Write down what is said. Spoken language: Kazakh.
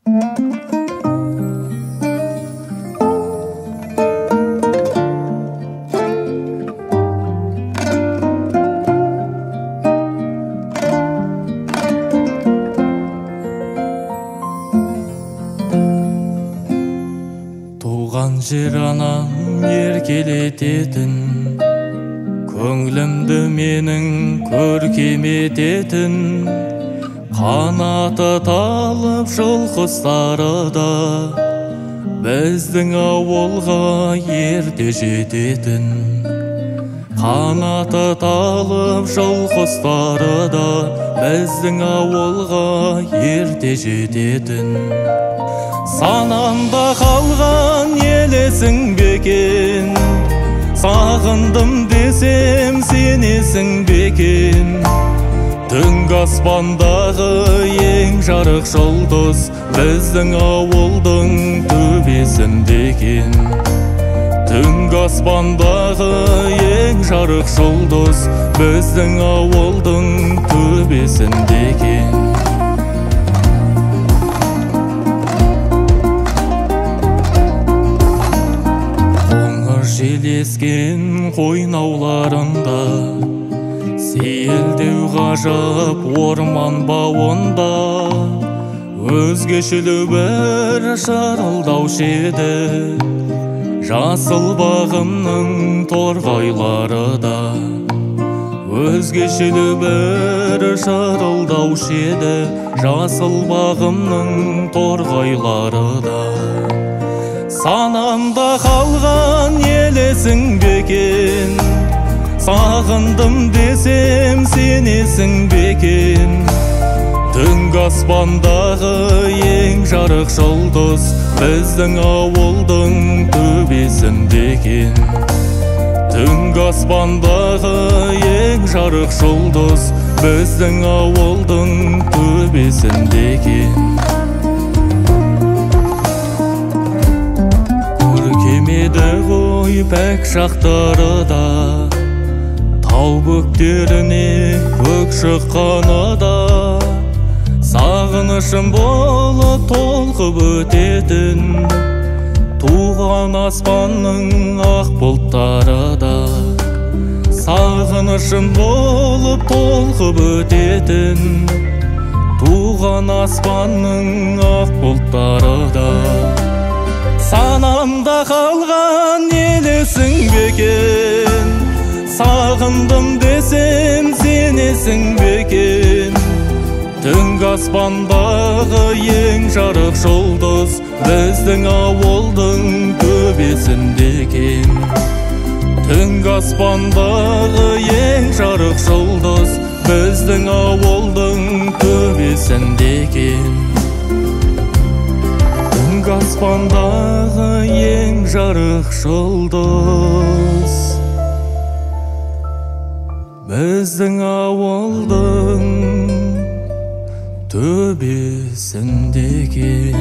Туған жер анам еркелететін, көңлімді менің көркемететін, қанаты талып жыл құстары да біздің ауылға ерте жететін. Қанаты талып жыл құстары да біздің ауылға ерте жететін. Санамда қалған елесің бекен, сағындым десем сенесің бекен. Түнгі аспандағы ең жарық жұлдыз біздің ауылдың төбесінде екен. Түнгі аспандағы ең жарық жұлдыз біздің ауылдың төбесінде екен. Желескен қойнауларында, сейілдеу ғажап орман бауында, өзгешелі бір шарылдаушы еді жасыл бағымның торғайлары да. Өзгешелі бір шарылдаушы еді жасыл бағымның торғайлары да. Санамда қалған елесің бекен, сағындым десем сенесің бекен. Түнгі аспандағы ең жарық жұлдыз біздің ауылдың төбесінде екен. Түнгі аспандағы ең жарық жұлдыз біздің ауылдың төбесінде екен. Ғой пәк шақтары да, тау бөктеріне көк шыққаны да, сағынышым болып толқып өтетін туған аспанның ақ бұлттары да. Сағынышым болып толқып өтетін туған аспанның ақ бұлттары да. Санамда қалған елесің бекен, сағындым десем сенесің бекен. Түнгі аспандағы ең жарық жұлдыз біздің ауылдың төбесінде екен. Түнгі аспандағы ең жарық жұлдыз біздің ауылдың төбесінде екен. Түнгі аспандағы ең жарық жұлдыз біздің ауылдың төбесінде екен.